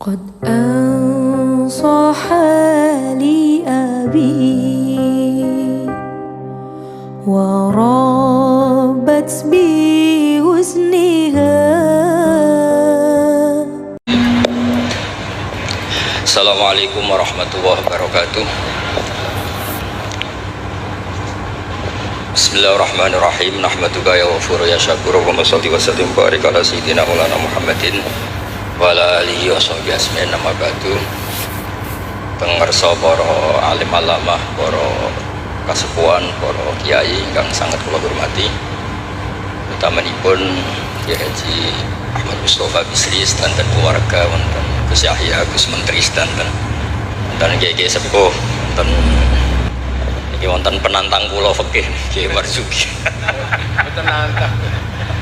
قد أنصح لي أبي وربت بحسنها. Assalamualaikum warahmatullahi wabarakatuh. Bismillahirrahmanirrahim. Nahmaduka ya ghafur ya syakur wa sholli wa sallim barik ala sayyidina maulana Muhammadin wa ala alihi wa sahbihi asma'in nama ba'du. Pengersa para alim alamah, para kasepuhan, para kiai ingkang sangat kula hormati, utamanipun Kyai Haji Ahmad Mustofa Bisri dan keluarga, wonten Gus Yahya, Gus Menteri sedanten, dan kiai-kiai sepuh, wonten penantang kula fikih Kyai Marzuki. Mboten nantang.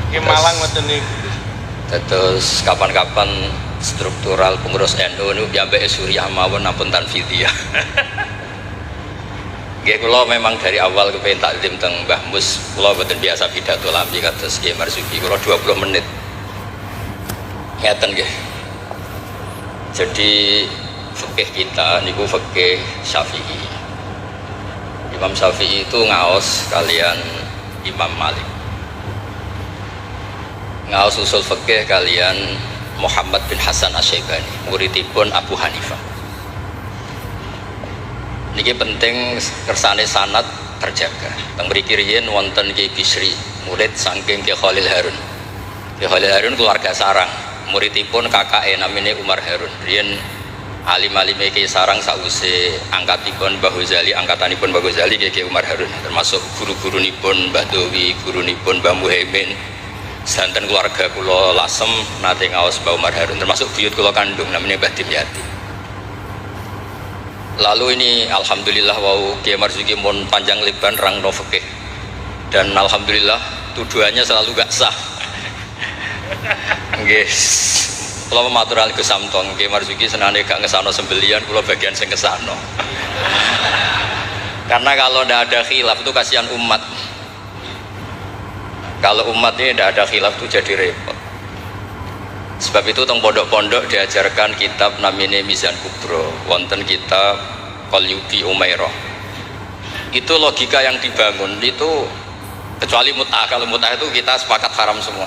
Ki Malang mboten niku. Terus kapan-kapan struktural pengurus NU niku piyambake Suriah mawon ampun tanfidiyah. Nggih kula memang dari awal kepengin taklim teng Mbah Mus, kula mboten biasa pidato lambi kados Kyai Marzuki, kula 20 menit. Ngeten nggih. Jadi fikih kita niku fikih Syafi'i. Imam Syafi'i itu ngaos kalian Imam Malik, ngaos usul fikih kalian Muhammad bin Hasan Asy-Syaibani, muridipun Abu Hanifah. Niki penting kersane sanad terjaga. Teng mriki riyen wonten Ki Bisri, murid saking Ki Khalil Harun. Ki Khalil Harun keluarga sarang, muridipun kakake namine Umar Harun. Riyen alim-alime Ki Sarang sause angkatipun Mbah Ghazali, angkatanipun Mbah Ghazali Ki Umar Harun, termasuk guru-gurunipun Mbah Dowi, gurunipun Mbah Muhaimin. Santen keluarga kula lasem nate ngaos Mbah Umar Harun, termasuk buyut kula kandung namanya Mbah Dimyati. Lalu ini alhamdulillah wau Kyai Marzuki mun panjang lebar rangno fikih, dan alhamdulillah tuduhannya selalu gak sah. Nggih. Kula matur alih Gus Samtong, Kyai Marzuki senane gak ngesano sembelian, kula bagian sing ngesano. Karena kalau ndak ada khilaf itu kasihan umat. Kalau umat ini tidak ada khilaf itu jadi repot. Sebab itu teng pondok-pondok diajarkan kitab namine Mizan Kubro, wonten kitab Qalyubi Umairah. Itu logika yang dibangun itu, kecuali mut'ah. Kalau mut'ah itu kita sepakat haram semua.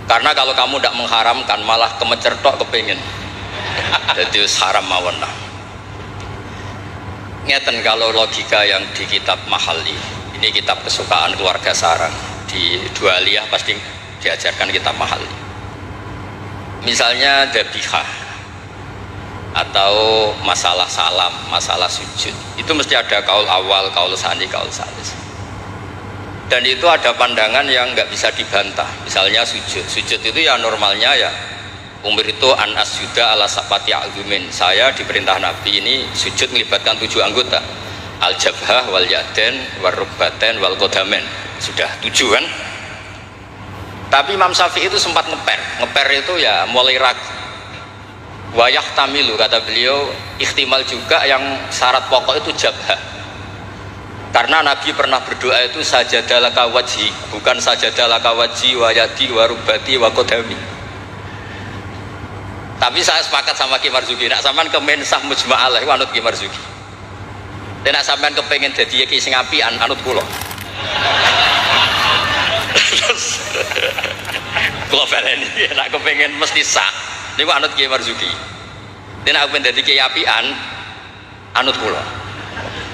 Karena kalau kamu tidak mengharamkan malah kemecertok kepingin. Jadi haram mawon lah. Ngeten kalau logika yang di kitab Mahalli, ini kitab kesukaan keluarga Sarang. Di Dualiyah pasti diajarkan kitab Mahalli. Misalnya dabihah atau masalah salam, masalah sujud, itu mesti ada kaul awal, kaul sani, kaul salis. Dan itu ada pandangan yang nggak bisa dibantah. Misalnya sujud itu ya normalnya ya umur itu an asyuda ala sapati azumin. Saya diperintah Nabi ini sujud melibatkan 7 anggota, al jabhah wal yaden wal rukbaten wal kodamen. Sudah 7 kan. Tapi Imam Syafi'i itu sempat ngeper itu ya mulai ragu. Wayah tamilu, kata beliau, ikhtimal juga yang syarat pokok itu jabhah. Karena Nabi pernah berdoa itu sajadalaka wajhi, bukan sajadalaka wajhi wa yadi wa rubati wa kodami. Tapi saya sepakat sama Kyai Marzuki, nak sampean kemen sah mujma'alah anut Kyai Marzuki. Dan nak sampean kepengen jadi Kyai sing apian anut kula. Kula baleni nak kepengen mesti sah niku anut Kyai Marzuki. Dan aku pengen dadi Kyai apian anut kula.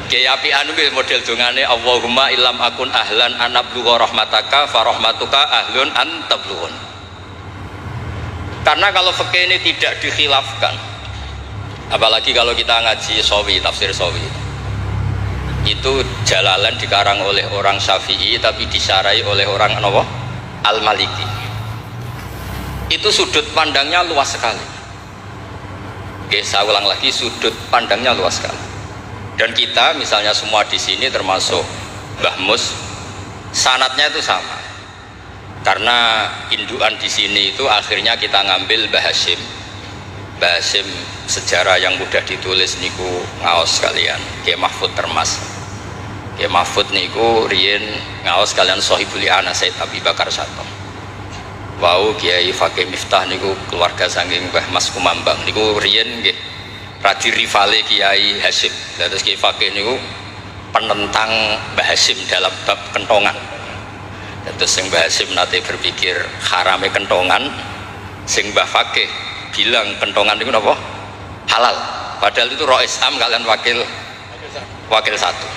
Kyai apian kuwi model dongane Allahumma illam akun ahlan an ablugha rahmataka fa rahmatuka ahlun an tablughun. Karena kalau fikih ini tidak dikhilafkan, apalagi kalau kita ngaji Sawi, tafsir Sawi, itu Jalalan dikarang oleh orang Syafi'i tapi disarai oleh orang apa? Al-Maliki. Itu sudut pandangnya luas sekali. Oke, saya ulang lagi, sudut pandangnya luas sekali. Dan kita misalnya semua di sini termasuk Mbah Mus, sanatnya itu sama. Karena induan di sini itu akhirnya kita ngambil Mbah Hasyim. Mbah Hasyim sejarah yang mudah ditulis niku ngaos kalian Kyai Mahfud Termas. Kyai Mahfud niku riyen ngaos kalian Shahibul I'anah Said Abi Bakar Sato. Wau Kiai Fakih Miftah niku keluarga saking Mbah Mas Kumambang niku riyen nggih radi rivale Kiai Hasyim. Terus Kiai Fakih niku penentang Mbah Hasyim dalam bab kentongan. Terus sing Mbah Hasyim nate berpikir harame kentongan, sing Mbah Fakih bilang kentongan niku napa? Halal. Padahal itu Rois Am kalian wakil satu.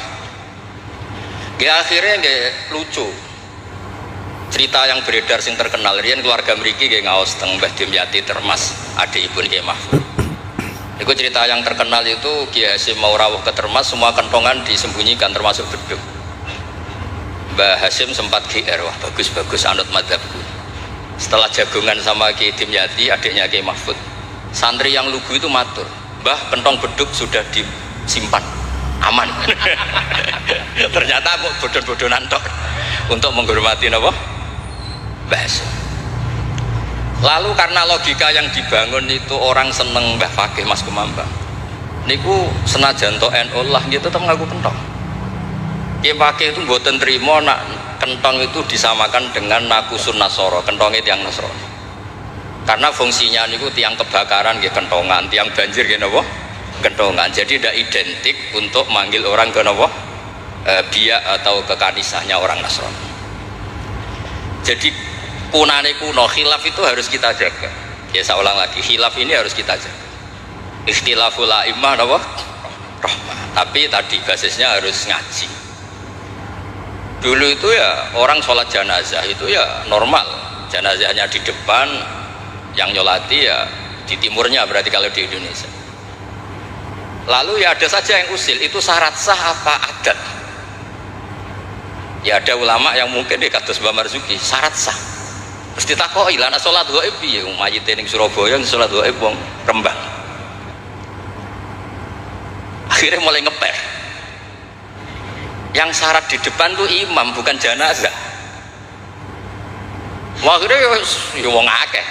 Akhirnya nggih lucu. Cerita yang beredar sing terkenal riyen keluarga mriki nggih ngaos teng Mbah Dimyati Termas, adikipun Kiai Mahfud. Itu cerita yang terkenal itu Kiai Hasyim mau rawuh ke Termas, semua kentongan disembunyikan termasuk beduk. Mbah Hasyim sempat GR, wah bagus-bagus anut madzhabku. Setelah jagongan sama Kiai Dimyati, adiknya Kiai Mahfud, santri yang lugu itu matur, "Mbah, kentong beduk sudah disimpan, aman." Ternyata kok bodon-bodonan tok untuk menghormati napa? Mbah Hasyim. Lalu karena logika yang dibangun itu orang seneng Mbah Fakih Mas Kumambang. Niku senajan to NU lah gitu tetep ngaku kentong. Kiai Fakih itu mboten trimo nak kentong itu disamakan dengan nakusun nasoro, kentongnya tiang Nasrani. Karena fungsinya niku tiang kebakaran nggih kentongan, tiang banjir nggih napa? Kentongan. Jadi tidak identik untuk manggil orang ke napa? Biak atau ke kanisahnya orang Nasrani. Jadi punane kuno khilaf itu harus kita jaga. Ya saya ulang lagi, khilaf ini harus kita jaga. Ikhtilaful a'immah napa? Rahmah. Tapi tadi basisnya harus ngaji. Dulu itu ya orang sholat jenazah itu ya normal, jenazahnya di depan, yang nyolati ya di timurnya berarti kalau di Indonesia. Lalu ya ada saja yang usil, itu syarat sah apa adat? Ya ada ulama yang mungkin di kados Mbah Marzuki syarat sah. Terus ditakoi lah, sholat gaib ya, mayit ning Surabaya sholat gaib wong Rembang. Akhirnya mulai ngeper. Yang syarat di depan tuh imam bukan jenazah. Wah akhirnya ya wong akeh.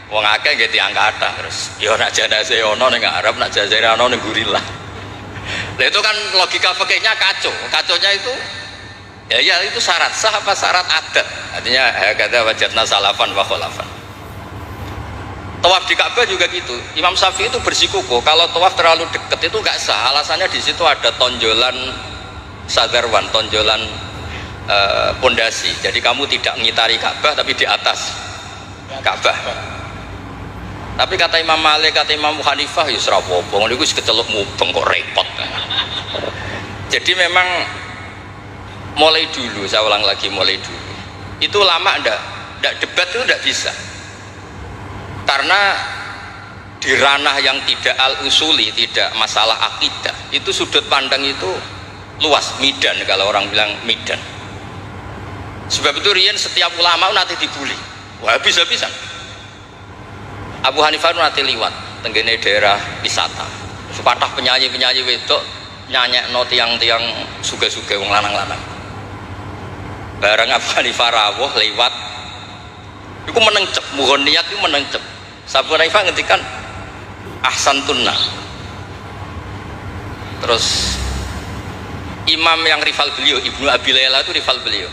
Wong akeh nggih tiyang kathah terus. Ya nak jenazah ono ning Arab, nak jenazah ono ning Gurillah. Lah itu kan logika fikihnya kacau. Kacaunya itu ya itu syarat sah apa syarat adat? Artinya kata wajadna salafan wa khalafan. Tawaf di Ka'bah juga gitu. Imam Syafi'i itu bersikukuh kalau tawaf terlalu dekat itu enggak sah. Alasannya di situ ada tonjolan sadarwan, tonjolan pondasi. Jadi kamu tidak ngitari Ka'bah tapi di atas Ka'bah. Tapi kata Imam Malik, kata Imam Hanifah ya ora apa-apa, niku wis keceluk mubeng kok repot. Jadi memang mulai dulu, saya ulang lagi mulai dulu. Itu lama enggak debat itu enggak bisa. Karena di ranah yang tidak al-usuli, tidak masalah akidah, itu sudut pandang itu luas, midan kalau orang bilang midan. Sebab itu riyen setiap ulama nanti dibully. Wah bisa-bisa. Abu Hanifah nanti liwat tenggene daerah wisata. Sepatah penyanyi-penyanyi wedok nyanyekno tiang-tiang suga-suga wong lanang-lanang. Bareng Abu Hanifah rawuh liwat iku menencep, mohon niat iku menencep. Abu Hanifah ngendikan ahsantunna. Terus imam yang rival beliau, Ibnu Abi Layla itu rival beliau.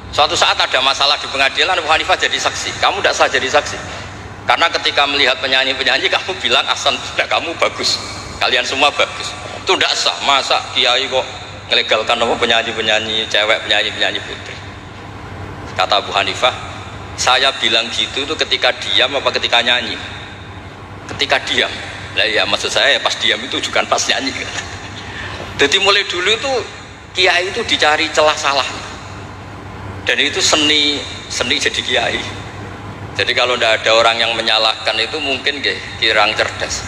Suatu saat ada masalah di pengadilan, Abu Hanifah jadi saksi. Kamu tidak sah jadi saksi. Karena ketika melihat penyanyi-penyanyi, kamu bilang ahsan, tidak, kamu bagus. Kalian semua bagus. Itu tidak sah. Masa kiai kok ngelegalkan apa penyanyi-penyanyi cewek, penyanyi-penyanyi putri. Kata Abu Hanifah, saya bilang gitu itu ketika diam apa ketika nyanyi? Ketika diam. Lah ya maksud saya ya pas diam itu juga pas nyanyi. Jadi mulai dulu itu kiai itu dicari celah salah, dan itu seni jadi kiai. Jadi kalau tidak ada orang yang menyalahkan itu mungkin kirang cerdas.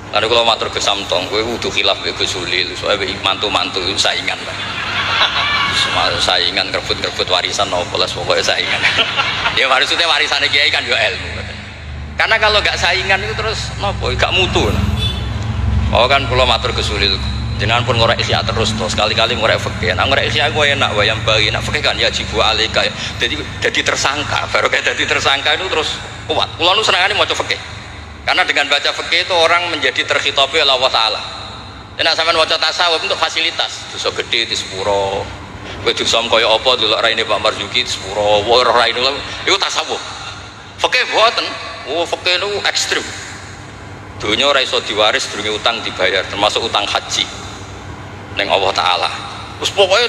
Karena kalau matur ke Samtong, gue udah khilaf gue Sulil, soalnya mantu-mantu itu saingan. Semua saingan kerebut warisan nopolas pokoknya saingan. Ya maksudnya warisannya kiai kan juga ilmu. Karena kalau nggak saingan itu terus nopo, gak mutu. Oh kan kalau matur ke Sulil. Jangan pun ngorek isya terus sekali-kali ngorek fikih. Nah ngorek isya gue enak wayang bagi, nak fikih kan ya jibu alika. Jadi tersangka, baru kayak jadi tersangka itu terus kuat. Kulo nu senangane maca fikih. Karena dengan baca fikih itu orang menjadi terkhitabi oleh Allah Taala. Dan sampean maca tasawuf untuk fasilitas. Dosa gede di sepuro. Kowe dosa kaya apa delok raine Pak Marzuki di sepuro, raine itu tasawuf. Fikih mboten. Oh, fikih niku ekstrem. Dunya ora iso diwaris durunge utang dibayar, termasuk utang haji ning Allah Ta'ala. Terus pokoknya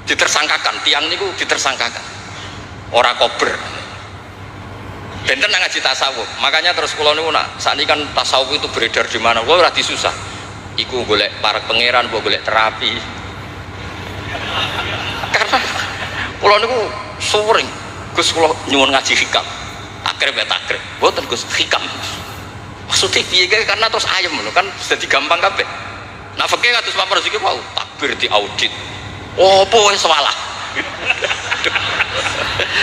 ditersangkakan, tiang niku ditersangkakan ora kober. Benten nang ngaji tasawuf, makanya terus kula niku nak sakniki kan tasawuf itu beredar di mana, kula ora disusah. Iku golek para pangeran, golek terapi. Karena kula niku sering Gus kula nyuwun ngaji hikam. Takrib ya takrib. Mboten Gus hikam. Maksudnya piye karena terus ayem lho kan jadi gampang kabeh. Nah fikih kados Pak Marzuki mau takbir di audit. Opo wis salah.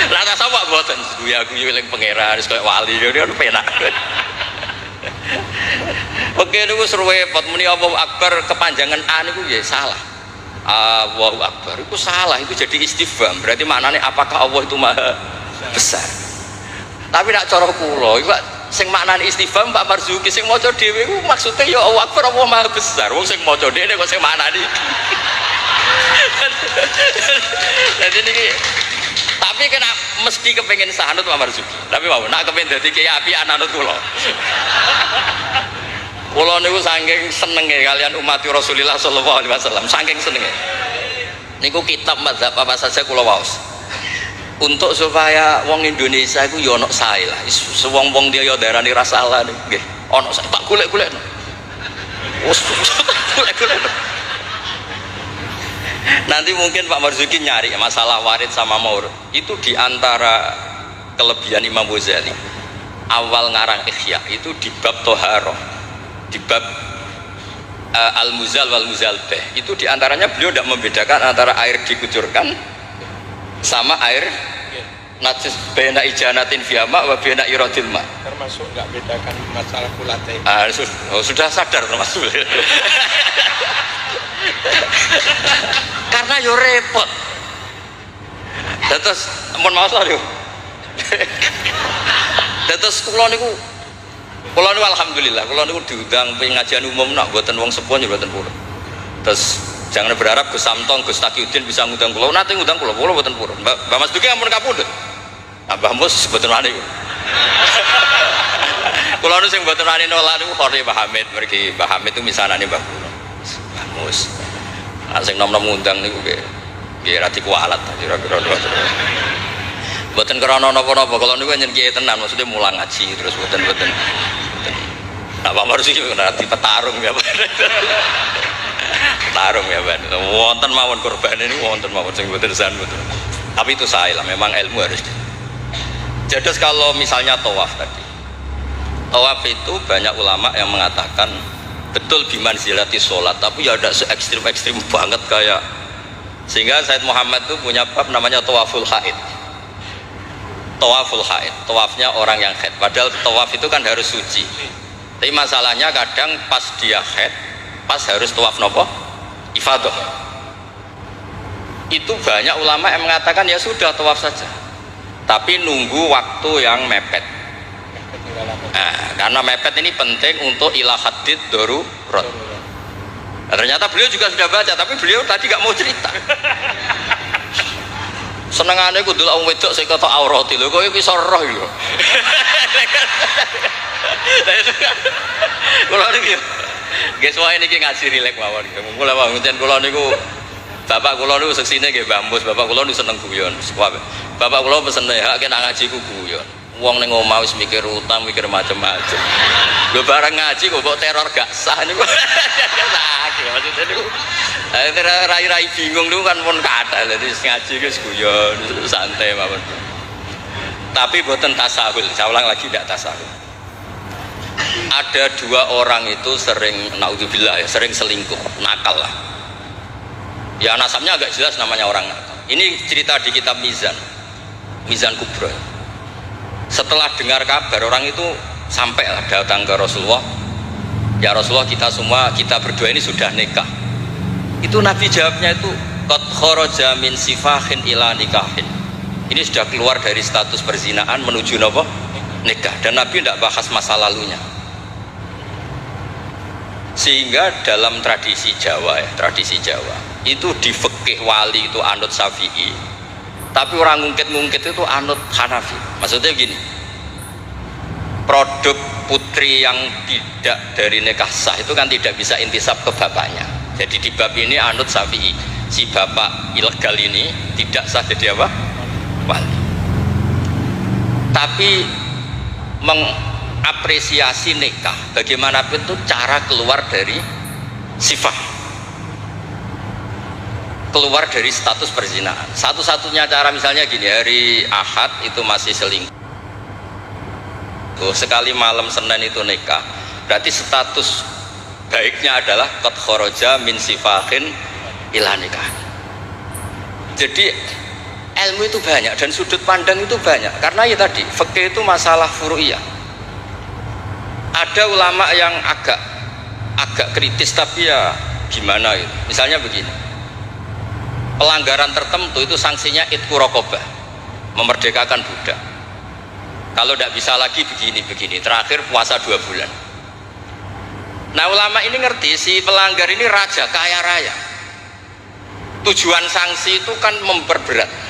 Lah tasawuf mboten guyu-guyu eling pangeran wis koyo wali kan penak. Oke niku repot muni Allahu Akbar kepanjangan A niku ya salah. Allahu Akbar itu salah, itu jadi istifham. Berarti maknanya apakah Allah itu maha besar? Tapi nak cara kula iku sing maknane istifham Pak Marzuki sing maca dhewe iku maksudnya ya Allah Akbar Allah maha besar. Wong sing maca dhewe kok sing maknane. Jadi niki tapi kena mesti kepengen sahanut Pak Marzuki. Tapi mau nak kepengen dadi kiai apian anut kula. Kula niku saking senenge kalian umat Rasulullah sallallahu alaihi wasallam, saking senenge. Niku kitab mazhab apa saja kula waos. Untuk supaya wong Indonesia iku ya ono sae lah. Wong-wong dia ya darani ra salah nggih. Ono sak tak golek-golekno. Wes golek-golekno. Nanti mungkin Pak Marzuki nyari masalah warid sama maur. Itu diantara kelebihan Imam Ghazali. Awal ngarang Ihya itu di bab Toharoh, di bab Al-Muzal wal Muzalbeh. Itu diantaranya beliau tidak membedakan antara air dikucurkan sama air najis bena ijanatin fiyama wa bena iradil ma. Termasuk nggak bedakan masalah kulate. Sudah sadar termasuk. Karena yo repot. Terus mohon maaf lah yo. Terus kula niku alhamdulillah kula niku diundang pengajian umum nak mboten wong sepuh mboten purun. Terus jangan berharap Gus Samtong, Gus Takiuddin bisa ngundang kula. Nate ngundang kula mboten purun. Mbak Mas Duki ampun kapundhut. Mbah Mus mboten wani. Kula nu sing mboten wani nolak niku Khori Mbah Hamid, mergi Mbah Hamid itu misanane Mbah kula. Mbah Mus. Nah, sing nom-nom ngundang niku nggih ra dikualat kira-kira. Mboten krana napa-napa, kula niku nyen kiye tenan, maksudnya mulang ngaji terus mboten. Nah, Pak Marzuki nanti petarung ya Pak. Petarung ya Pak. Wonten mawon korban ini wonten mawon sing mboten san mboten. Tapi itu saya lah, memang ilmu harus. Jadi kalau misalnya tawaf tadi. Tawaf itu banyak ulama yang mengatakan betul bimanzilati sholat, tapi ya ada se-ekstrim banget kayak sehingga Said Muhammad itu punya bab namanya tawaful haid. Tawaful haid, tawafnya orang yang haid. Padahal tawaf itu kan harus suci. Tapi masalahnya kadang pas dia haid, pas harus tawaf nopo? Ifadah. Itu banyak ulama yang mengatakan ya sudah tawaf saja. Tapi nunggu waktu yang mepet. Nah, karena mepet ini penting untuk ilah hadid darurat. Nah, ternyata beliau juga sudah baca, tapi beliau tadi gak mau cerita. Senengane kudu wong wedok sing kata aurati lho, kowe iso roh lho. Kula niki nggih suwe niki ngaji rilek mawon. Mula wae ngenten kula niku bapak kula niku seksine nggih Mbah Mus, bapak kula niku seneng guyon. Bapak kula pesen hak kena ngaji ku guyon. Wong ning omah wis mikir utang, mikir macam-macam. Lho bareng ngaji kok teror gak sah niku. Sakit maksudnya niku. Rai-rai bingung niku kan pun kathah. Dadi ngaji wis guyon, santai mawon. Tapi boten tasahul, saya ulang lagi tidak tasahul. Ada dua orang itu sering naudzubillah ya, sering selingkuh, nakal lah. Ya nasabnya agak jelas namanya orang nakal. Ini cerita di kitab Mizan Kubra. Setelah dengar kabar orang itu sampai datang ke Rasulullah. Ya Rasulullah, kita berdua ini sudah nikah. Itu Nabi jawabnya itu qad kharaja min sifahin ila nikahin. Ini sudah keluar dari status perzinaan menuju apa? Nikah. Dan Nabi tidak bahas masa lalunya. Sehingga dalam tradisi Jawa itu di fikih wali itu anut Syafi'i. Tapi orang ngungkit-ngungkit itu anut Hanafi. Maksudnya gini, produk putri yang tidak dari nikah sah itu kan tidak bisa intisab ke bapaknya. Jadi di bab ini anut Syafi'i, si bapak ilegal ini tidak sah jadi apa? Wali. Tapi mengapresiasi nikah bagaimanapun itu cara keluar dari sifat, keluar dari status perzinahan. Satu-satunya cara misalnya gini, hari Ahad itu masih selingkuh, sekali malam Senin itu nikah, berarti status baiknya adalah qad kharaja min sifahin ila nikah. Jadi ilmu itu banyak dan sudut pandang itu banyak, karena ya tadi fikih itu masalah furu'iyah. Ada ulama yang agak kritis, tapi ya gimana itu. Misalnya begini, pelanggaran tertentu itu sanksinya itqu raqabah, memerdekakan budak. Kalau tidak bisa lagi begini, terakhir puasa 2 bulan. Nah ulama ini ngerti si pelanggar ini raja kaya raya, tujuan sanksi itu kan memperberat.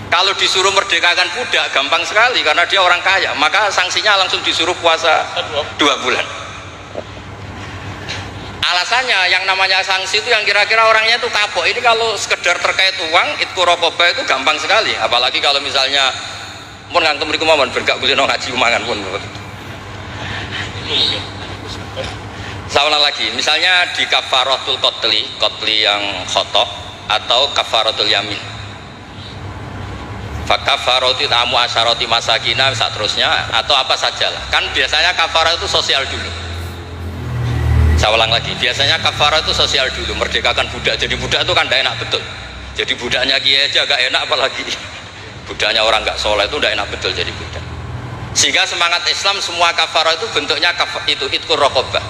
Kalau disuruh merdekakan budak gampang sekali karena dia orang kaya, maka sanksinya langsung disuruh puasa 2 bulan. Alasannya yang namanya sanksi itu yang kira-kira orangnya itu kapok. Ini kalau sekedar terkait uang, itqu raqabah itu gampang sekali. Apalagi kalau misalnya mun ngantem mriku mawon bergak kulino ngaji umangan pun. Saya ulang lagi, misalnya di kafaratul qatli yang khotok atau kafaratul yamin. Fa kafaratu tamu asyarati masakina seterusnya atau apa sajalah. Kan biasanya kafarah itu sosial dulu. Saya ulang lagi, biasanya kafarah itu sosial dulu, merdekakan budak. Jadi budak itu kan tidak enak betul. Jadi budaknya kiai aja agak enak, apalagi budaknya orang nggak soleh itu tidak enak betul jadi budak. Sehingga semangat Islam semua kafarah itu bentuknya itu itqu raqabah.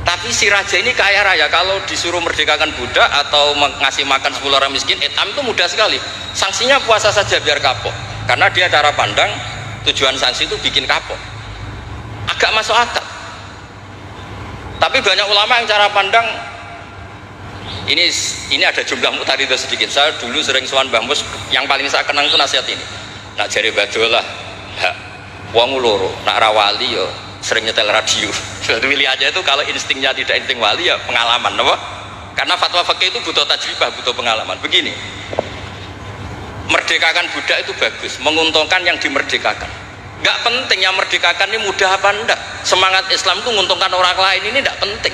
Tapi si raja ini kaya raya, kalau disuruh merdekakan budak atau ngasih makan 10 orang miskin, etam itu mudah sekali. Sanksinya puasa saja biar kapok. Karena dia cara pandang tujuan sanksi itu bikin kapok. Agak masuk akal. Tapi banyak ulama yang cara pandang ini ada jumlah muktaridah sedikit. Saya dulu sering sowan Mbah Mus, yang paling saya kenang itu nasihat ini. Nak jari badolah, wong loro, nak rawali yo sering nyetel radio. Pilih aja itu kalau instingnya tidak insting wali ya pengalaman, apa? Karena fatwa fikih itu butuh tajribah, butuh pengalaman. Begini, merdekakan budak itu bagus, menguntungkan yang dimerdekakan. Nggak penting yang merdekakan ini mudah apa enggak. Semangat Islam itu menguntungkan orang lain ini enggak penting.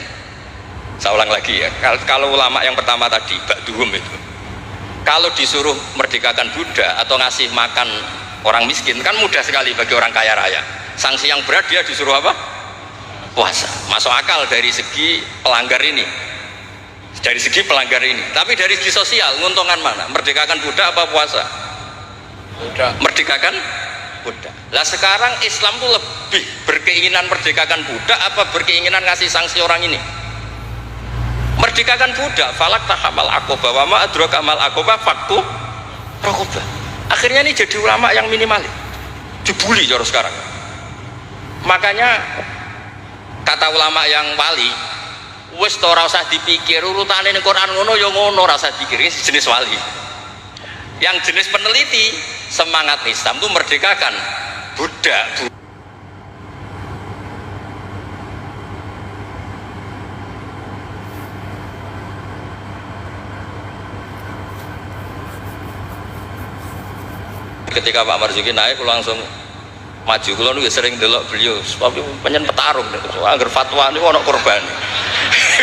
Saya ulang lagi ya, kalau ulama yang pertama tadi, Ba'duhum itu, kalau disuruh merdekakan budak atau ngasih makan orang miskin kan mudah sekali bagi orang kaya raya. Sanksi yang berat dia disuruh apa? Puasa. Masuk akal dari segi pelanggar ini, dari segi pelanggar ini. Tapi dari segi sosial, menguntungkan mana? Merdekakan budak apa puasa? Budak. Merdekakan budak. Lah sekarang Islam tuh lebih berkeinginan merdekakan budak apa berkeinginan ngasih sanksi orang ini? Merdekakan budak, falak tahamal aqobah wa ma adraka mal aqobah faktu raqobah. Akhirnya ini jadi ulama yang minimalis, dibully cara sekarang. Makanya kata ulama yang wali, wis ora usah dipikir urutane ning Quran ngono ya ngono, ora usah dipikir. Ini jenis wali. Yang jenis peneliti, semangat Islam itu merdekakan budak. Ketika Pak Marzuki naik, langsung maju. Kalau nu sering delok beliau, tapi penyen petarung, agar fatwa ini ono korban.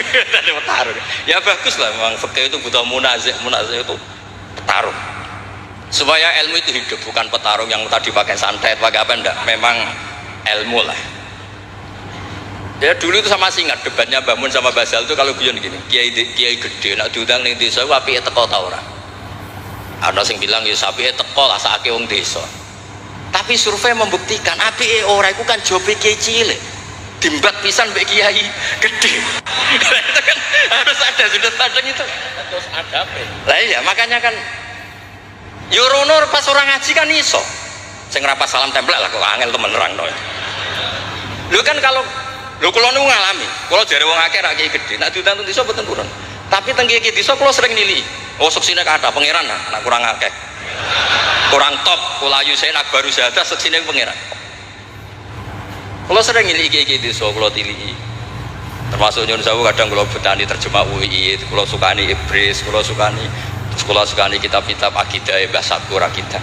Tadi petarung. Ya bagus lah, memang fikih itu butuh munazih itu petarung. Supaya ilmu itu hidup, bukan petarung yang tadi pakai santet, pakai apa enggak. Memang ilmu lah. Ya dulu itu sama ingat debatnya Mbah Mun sama Basal itu kalau guyon gini, kiai gede nak diundang ning desa apike teko ta ora. Ada yang bilang ya sapi teko lah saake wong desa. Tapi survei membuktikan apike ora iku kan jobe kiai cilik. Dimbat pisan mbek kiai gede. Itu kan harus ada sudut pandang itu. Terus ada apa? Lah iya makanya kan yo rono pas orang ngaji kan iso. Sing ra pas salam templek lah kok angel temen nerangno. Lho kan kalau kula niku ngalami, kula jare wong akeh ra kiai gede, nek diundang desa mboten purun. Tapi teng kiai desa kula sering nili. Oh seksine kathah pangeran nak kurang akeh. Kurang top kula Yusain Akbaru Syahadah seksine pangeran. Kula sering ngiliki desa kula tiliki. Termasuk nyun sewu kadang kula betani terjemah UI, kula sukani Ibris, kula sukani kitab-kitab akidah Mbah Sakur akidah.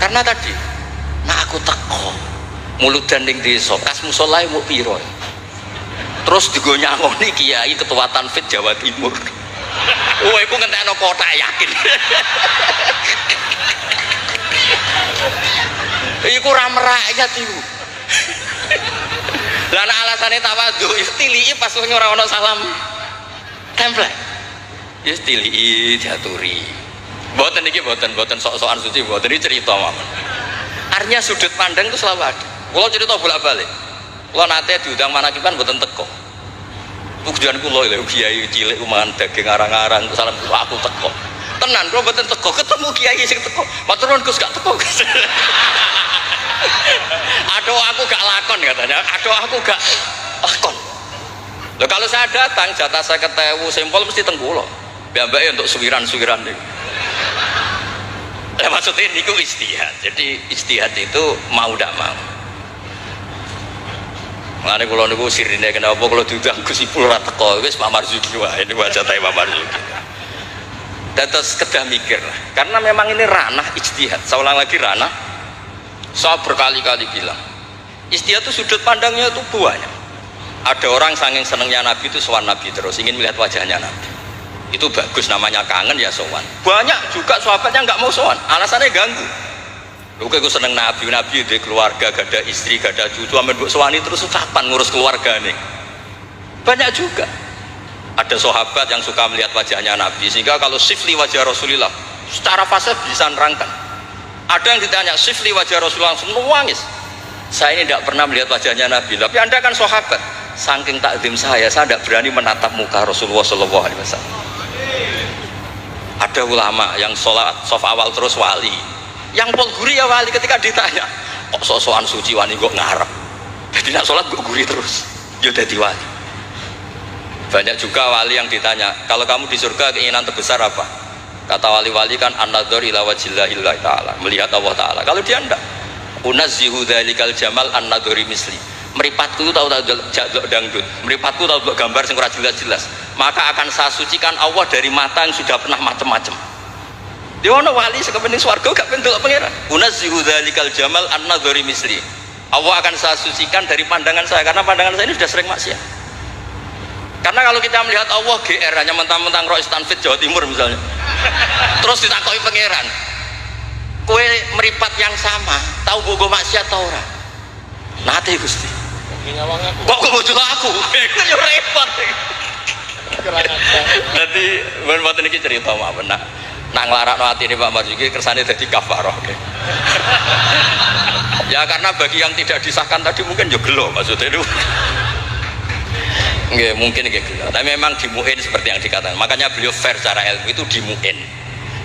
Karena tadi nak aku teko mulut ning desa kas musolae mu piro. Terus digo nyangoni kiai ketua Tanfid Jawa Timur. Oh, iku ngentekno kotak yakin. Iku ra merakyat iku. Lah nek alasane tawadhu istilii pas ora ono salam tempel. Ya istilii diaturi. Mboten iki mboten sok-sokan suci, mboten iki cerita mawon. Artinya sudut pandang itu selalu ada. Kalau cerita bolak-balik. Kalau nate diundang manakiban mboten teko. Tujuan kula lho kiai cilik mangan daging arang-arang salam aku teko. Tenan kula mboten teko, ketemu kiai sing teko. Matur nuwun Gus gak teko. Aduh aku gak lakon katanya. Aduh aku gak lakon. Loh kalau saya datang jatah 50.000 sampel mesti teng kula. Mbak-mbak untuk suwiran-suwiran niku. Maksudnya niku ijtihad. Jadi ijtihad itu mau ndak mau. Mane kula niku sirine kenapa kula diundang Gus Ipul ora teko wis Pak Marzuki wae niku jatahe Pak Marzuki. Dados kedah mikir lah. Karena memang ini ranah ijtihad. Saya ulang lagi ranah. Saya berkali-kali bilang ijtihad itu sudut pandangnya itu banyak. Ada orang saking senengnya Nabi itu sowan Nabi terus ingin melihat wajahnya Nabi. Itu bagus namanya kangen ya sowan. Banyak juga sahabatnya nggak mau sowan, alasannya ganggu. Lu kayak gue seneng Nabi di keluarga, gak ada istri, gak ada cucu, amin buat sowani terus kapan ngurus keluarga nih? Banyak juga. Ada sahabat yang suka melihat wajahnya Nabi, sehingga kalau sifli wajah Rasulullah secara fase bisa nerangkan. Ada yang ditanya sifli wajah Rasulullah langsung nangis. Saya ini tidak pernah melihat wajahnya Nabi, tapi Anda kan sahabat. Saking takdim saya tidak berani menatap muka Rasulullah SAW. Ada ulama yang sholat sof awal terus wali, yang pol guri ya wali ketika ditanya kok sok-sokan suci wani kok ngarep, jadi nak sholat kok guri terus ya jadi wali. Banyak juga wali yang ditanya kalau kamu di surga keinginan terbesar apa, kata wali-wali kan an-nadhar ila wajhillahi ta'ala, melihat Allah ta'ala. Kalau dia enggak, unazzihu dzalikal jamal an-nadhari misli, meripatku tahu dangdut, meripatku tahu gambar sing ora jelas-jelas, maka akan saya sucikan Allah dari mata yang sudah pernah macam-macam. Di mana wali sekepening swarga gak pendelok pangeran. Unazzihu dzalikal jamal an-nadhari misli. Allah akan saya sucikan dari pandangan saya karena pandangan saya ini sudah sering maksiat. Karena kalau kita melihat Allah GR hanya mentang-mentang Rois Tanfid Jawa Timur misalnya. Terus ditakoki pangeran, kowe meripat yang sama, tahu bogo maksiat ta ora? Nate Gusti. Kok bojo aku? Iku yo repot. Jadi mboten iki cerita mawon nak nglarakno atine Pak Marzuki kersane dadi kafarah. Ya karena bagi yang tidak disahkan tadi mungkin yo gelo maksudnya itu. Nggih, mungkin nggih gelo. Tapi memang di MUIN seperti yang dikatakan. Makanya beliau fair secara ilmu itu di MUIN.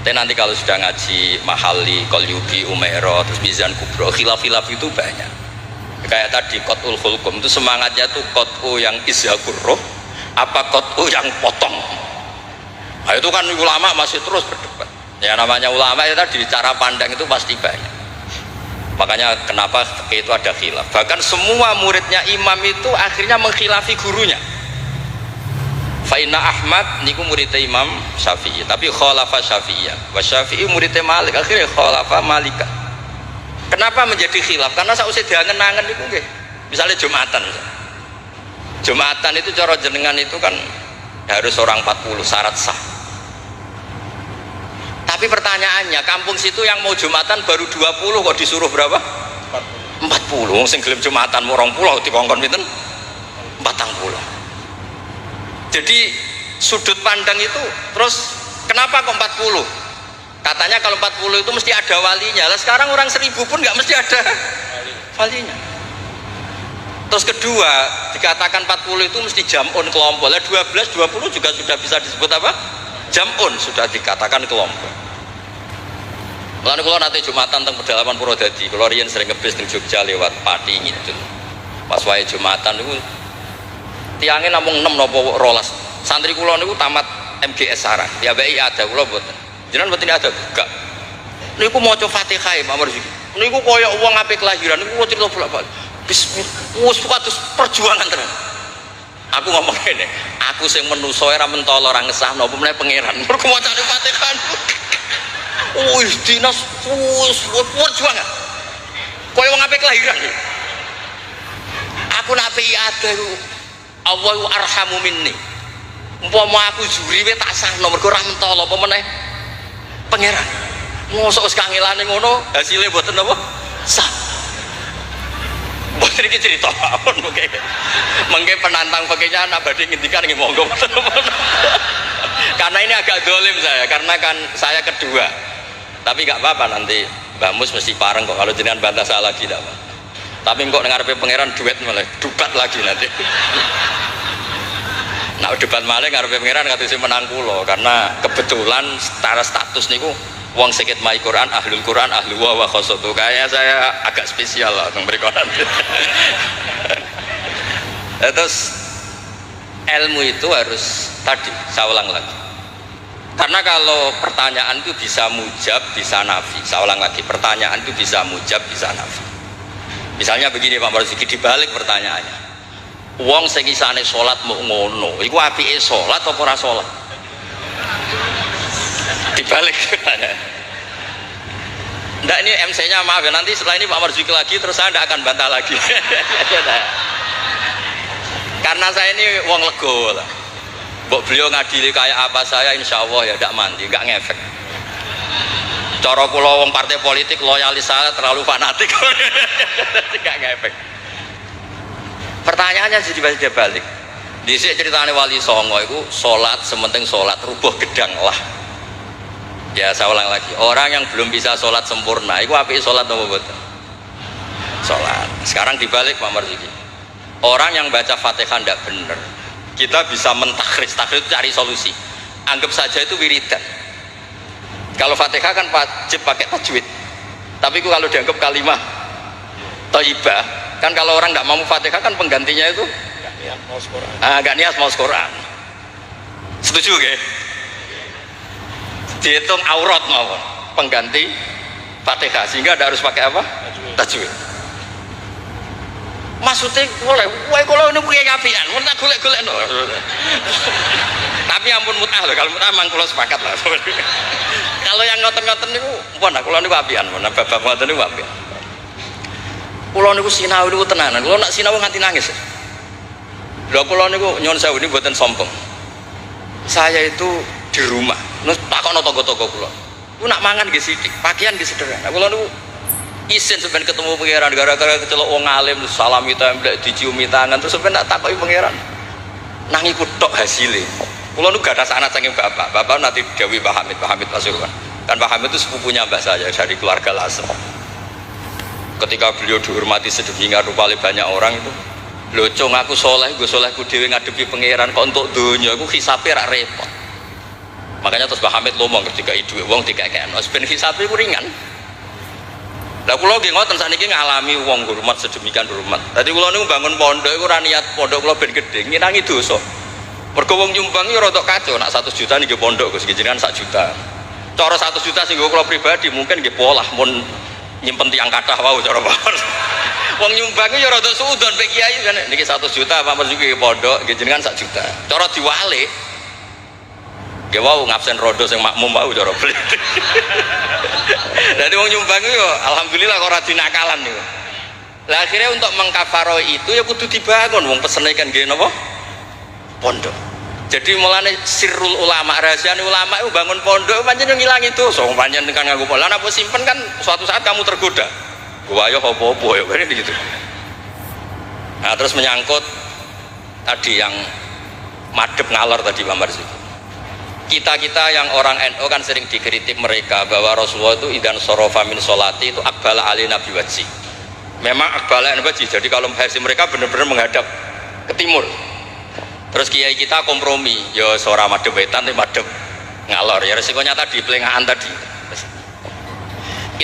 Dan nanti kalau sudah ngaji Mahali, Qalyubi, Umairah, terus Mizan Kubro, khilaf-khilaf itu banyak. Kayak tadi Qat'ul Khulqum itu semangatnya tuh Qat'u yang izhakur roh apa Qat'u yang potong. Nah itu kan ulama masih terus berdebat. Ya namanya ulama itu tadi cara pandang itu pasti banyak. Makanya kenapa itu ada khilaf. Bahkan semua muridnya imam itu akhirnya mengkhilafi gurunya. Fa'inna Ahmad niku muridnya Imam Syafi'i, tapi khalafa Syafi'iyah. Wa Syafi'i muridnya Malik, akhirnya khalafa Malikah. Kenapa menjadi khilaf? Karena sausé diangen-angen niku nggih. Misalnya Jumatan. Jumatan itu cara jenengan itu kan harus orang 40 syarat sah. Tapi pertanyaannya, kampung situ yang mau Jumatan baru 20 kok disuruh berapa? 40. Sing gelem Jumatan mau 20 dikongkon pinten? 40. Jadi sudut pandang itu terus kenapa kok 40? Katanya kalau 40 itu mesti ada walinya. Lah sekarang orang 1000 pun nggak mesti ada walinya. Terus kedua, dikatakan 40 itu mesti jam'un kelompok. Lah 12, 20 juga sudah bisa disebut apa? Jam'un, sudah dikatakan kelompok. Lalu kalau nanti Jumatan tentang pedalaman Purwodadi, kalau riyen sering ngebis di Jogja lewat Pati gitu. Pas wae Jumatan itu tiangnya namung 6 nopo rolas. Santri kula niku tamat MGS Sarang. Ya baik ada kula mboten. Jenengan mboten ada gak. Niku maca Fatihah Pak Marzuki. Niku koyo wong ape kelahiran niku cerita bolak-balik. Bismillah. Wes kados perjuangan tenan. Aku ngomong ngene, aku sing menusa ora mentolo ora ngesahno apa meneh pangeran. Mergo macane Fatihah. Wis dinas wis perjuangan. Koyo wong ape kelahiran. Aku nak ada iku Allahu arhamu minni. Umpama aku juriwe tak sahno mergo ora mentolo apa meneh pangeran. Mosok wis kangelane ngono hasilnya mboten apa sah. Mboten iki cerita mawon mengke penantang pakainya anak badhe ngendikan nggih monggo. Karena ini agak dolim saya karena kan saya kedua. Tapi enggak apa-apa nanti Mbak Mus mesti pareng kok kalau jenengan bantah saya lagi enggak apa. Tapi kok ngarepe pangeran duet malah dubat lagi nanti. Nah debat malah ngarepe pangeran katanya menang kula karena kebetulan secara status niku wong sikit mai Quran, ahlul Quran, ahlu wa khosotu. Kayaknya saya agak spesial lah memberi Quran. Terus ilmu itu harus tadi saya ulang lagi. Karena kalau pertanyaan itu bisa mujab, bisa nafi. Saya ulang lagi, pertanyaan itu bisa mujab, bisa nafi. Misalnya begini Pak Marzuki, dibalik pertanyaannya. Wong sing isane salat mau ngono, iku apike salat apa ora salat? Dibalik pertanyaan. Nggak ini MC-nya maaf ya, nanti setelah ini Pak Marzuki lagi terus saya tidak akan bantah lagi. Karena saya ini wong lego lah. Mbok beliau ngadili kayak apa saya insya Allah ya tidak mandi, nggak ngefek. Cara kula wong partai politik loyalis saya terlalu fanatik. Nggak ngefek. Pertanyaannya jadi balik. Dhisik ceritane Wali Songo itu sholat sementing sholat rubuh gedang lah. Ya saya ulang lagi, orang yang belum bisa sholat sempurna itu apik sholat apa betul? Sholat. Sekarang dibalik Pak Marzuki, orang yang baca Fatihah tidak benar, kita bisa mentakhris. Takhris itu cari solusi. Anggap saja itu wiridan. Kalau Fatihah kan wajib pakai tajwid, tapi kalau dianggap kalimah thayyibah, kan kalau orang tidak mau Fatihah kan penggantinya itu gak niat mau Quran. Setuju gak? Dihitung aurat mawon pengganti Fatihah sehingga ada harus pakai apa? Tajwid. Maksudnya boleh, wae kalau ini punya ngapian, mau tak golek-golek no. Tapi ampun mutah loh, kalau mutah memang kalau sepakat lah. Kalau yang ngoten-ngoten itu, mana kalau ini apian, mana babak ngoten itu apian. Kalau ini sinau itu tenanan, kalau nak sinau nganti nangis. Kalau ini nyon saya ini buatan sombong. Saya itu di rumah, tak kono toko-toko kula. Ku nak mangan nggih sithik, pakaian nggih sederhana. Kula niku isin sampeyan ketemu pangeran gara-gara kecelok wong alim salami templek diciumi tangan terus sampeyan tak takoki pangeran. Nang iku tok hasile. Kula niku gadah anak saking bapak. Bapak nanti dawuh Pak Hamid Pasuruan. Kan Pak Hamid itu sepupunya mbah saya dari keluarga Lasem. Ketika beliau dihormati sedemikian rupa oleh banyak orang itu, lho cung aku soleh, gue solehku dhewe ngadepi pangeran kok untuk donya iku hisabe rak repot. Makanya terus Mbah Hamid ngomong ketika itu wong dikekekno ben hisabe ku ringan. Lah kula nggih ngoten sakniki ngalami wong hormat sedemikian hormat. Dadi kula niku bangun pondok iku ora niat pondok kula ben gedhe, ngirangi dosa. Mergo wong nyumbang yo rada kacau, nak 100 juta niki pondok Gus jenengan 1 juta. Cara 100 juta sing kula pribadi mungkin nggih polah mun nyimpen tiang kathah wau cara bawon. Wong nyumbang yo rada suudon pek kiai kan niki 100 juta Pak Marzuki pondok nggih jenengan 1 juta. Cara diwalik ya wow ngabsen rodo yang makmum mau cara beli. Jadi wong nyumbang itu alhamdulillah kok ora dinakalan niku. Lah akhirnya untuk mengkafaroi itu ya kudu dibangun wong pesene kan nggih napa? Pondok. Jadi mulane sirrul ulama, rahasiane ulama itu bangun pondok pancen ngilangi dosa. Pancen kan nganggo pola apa simpen kan suatu saat kamu tergoda. Gua ayo apa-apa ya kan gitu. Nah, terus menyangkut tadi yang madhep ngalor tadi Pak Marzuki. Kita yang orang NU kan sering dikritik mereka bahwa Rasulullah itu idan sorofa min sholati itu akbala ali nabi wajhi. Memang akbala nabi wajhi, jadi kalau versi mereka benar-benar menghadap ke timur. Terus kiai kita kompromi, ya seorang madhep wetan tapi madhep ngalor. Ya resikonya tadi pelengahan tadi.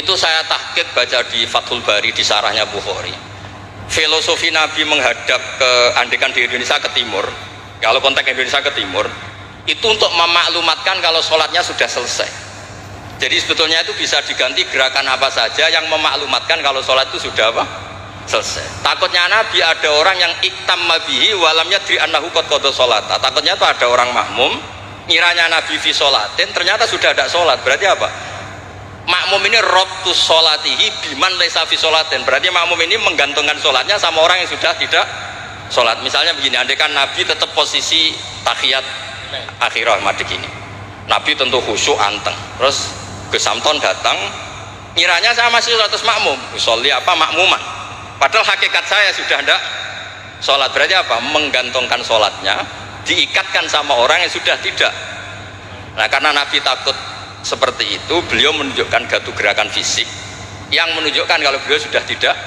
Itu saya tahqiq baca di Fathul Bari di sarahnya Bukhari. Filosofi Nabi menghadap ke andekan di Indonesia ke timur. Kalau konteks Indonesia ke timur Itu untuk memaklumatkan kalau sholatnya sudah selesai. Jadi sebetulnya itu bisa diganti gerakan apa saja yang memaklumatkan kalau sholat itu sudah apa? Selesai. Takutnya Nabi ada orang yang iktamma bihi walam yadri annahu qad qada sholat. Takutnya itu ada orang makmum ngiranya Nabi fi sholatin, ternyata sudah ada sholat. Berarti apa? Makmum ini robtus sholatihi biman laisa fi sholatin. Berarti makmum ini menggantungkan sholatnya sama orang yang sudah tidak sholat. Misalnya begini, andai kan Nabi tetap posisi tahiyat akhirah madeg ini, Nabi tentu khusyuk anteng, terus Gus Samton datang ngiranya saya masih sholat makmum, usolli apa makmuman, padahal hakikat saya sudah tidak sholat. Berarti apa? Menggantungkan sholatnya diikatkan sama orang yang sudah tidak. Nah, karena Nabi takut seperti itu, beliau menunjukkan gatu gerakan fisik yang menunjukkan kalau beliau sudah tidak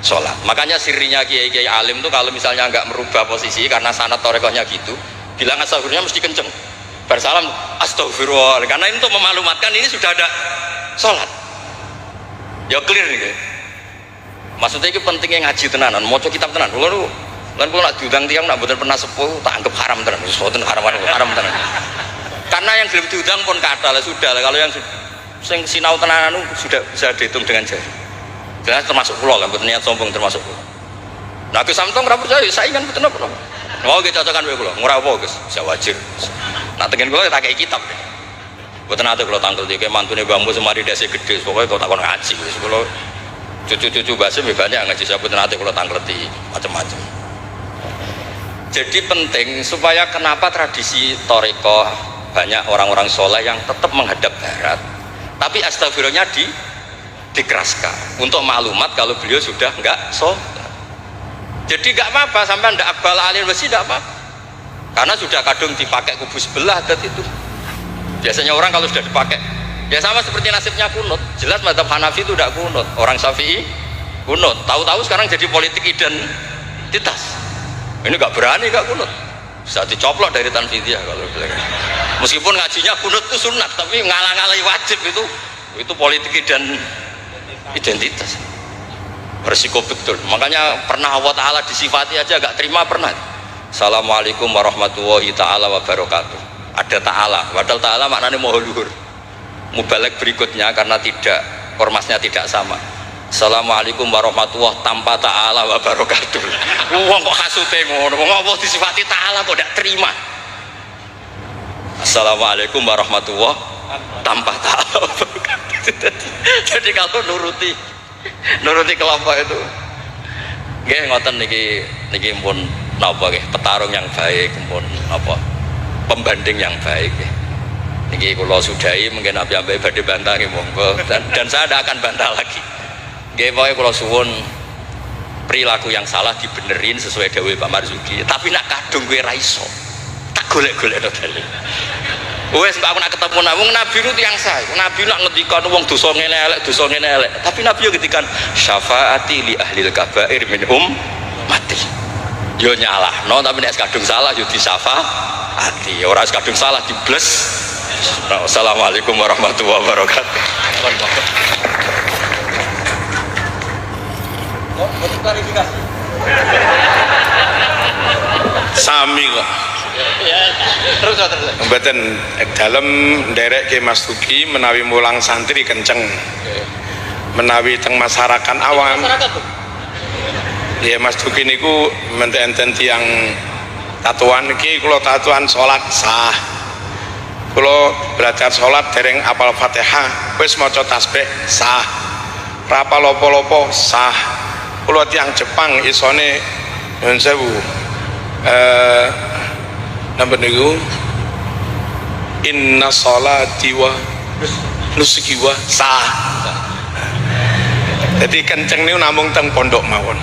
sholat. Makanya sirinya kiai-kiai alim tuh kalau misalnya nggak merubah posisi karena sanad torekohnya gitu, bilang astagfirullahnya mesti kenceng, bersalam astagfirullah, karena ini untuk memaklumatkan ini sudah ada sholat. Ya clear nih, maksudnya itu pentingnya ngaji tenanan, mau kitab tenan. Kalau nak diundang tiang nak betul pernah sepuh tak anggap haram tenan, sesuatu haram tenan. Karena yang belum diundang pun kata lah sudah lah. Kalau yang sinau tenanan sudah bisa dihitung dengan jari. Jelas termasuk pulau kan, betul niat sombong termasuk pulau. Nah Gus Samtong nggak percaya, saya kan betul apa? Mau kita cocokan pulau, murah apa Gus? Saya wajib. Nah tengen pulau tak kayak kitab. Betul nanti kalau tanggal tiga mantunya bambu semari dasi gede, pokoknya kalau takon ngaji, kalau cucu-cucu bahasa banyak ngaji. Saya betul nanti kalau tanggal di macam-macam. Jadi penting supaya kenapa tradisi toriko banyak orang-orang soleh yang tetap menghadap barat, tapi astagfirullahnya dikeraskan untuk maklumat kalau beliau sudah enggak sholat. Jadi enggak apa-apa sampai ndak akbal alil masjid, enggak apa-apa, karena sudah kadung dipakai kubu sebelah adat itu. Biasanya orang kalau sudah dipakai, ya sama seperti nasibnya kunut. Jelas mazhab Hanafi itu enggak kunut, orang Syafi'i kunut. Tahu-tahu sekarang jadi politik identitas. Ini enggak berani enggak kunut, bisa dicoplok dari tanfidiyah kalau bilang. Meskipun ngajinya kunut itu sunat, tapi ngalah-ngalahi wajib itu politik dan identitas. Berisiko betul. Makanya pernah Allah Ta'ala disifati aja gak terima pernah. Assalamualaikum warahmatullahi ta'ala wabarakatuh. Ada ta'ala, padahal ta'ala maknanya moho luhur. Mubalek berikutnya karena tidak, ormasnya tidak sama. Assalamualaikum warahmatullahi tanpa ta'ala wabarakatuh. Wong kok kasute ngono, wong apa disifati ta'ala kok gak terima. Assalamualaikum warahmatullahi tanpa ta'ala wabarakatuh. Jadi kalau nuruti kelompok itu nggih ngoten niki pun napa nggih petarung yang baik, pun apa pembanding yang baik nggih. Niki kula sudahi mungkin ambek badhe bantah nggih monggo, dan saya tidak akan bantah lagi. Nggih pokoke kula suwun perilaku yang salah dibenerin sesuai dawuh Pak Marzuki, tapi nak kadung kowe ra iso tak golek-golekno dalil. Wes aku nak ketemu Nabi itu yang sah. Nabi nak ngendikan wong dosa ngene elek, tapi Nabi yo ngendikan syafaati li ahlil kabair minhum mati. Yo nyalahno tapi nek kadung salah yo disyafaati. Ora kadung salah dibles. Assalamualaikum warahmatullahi wabarakatuh. Klarifikasi. Sami kok. Terus. Mboten dalem nderek ke Mas Duki menawi mulang santri kenceng. Menawi teng masyarakat awam. Ya Mas Duki niku enten tiyang tatuan iki kula tatuan salat sah. Kula belajar salat dereng apal Fatihah, wis maca tasbih sah. Ra apal apa-apa sah. Kula tiyang Jepang isone nyuwun sewu. Napa niku inna sholati wa nusuki wa sah. Jadi kenceng niku namung teng pondok mawon.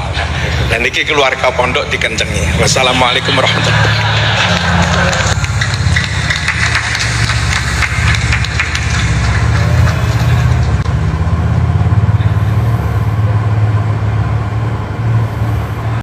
Dan niki keluarga pondok dikencengi. Wassalamualaikum warahmatullahi wabarakatuh.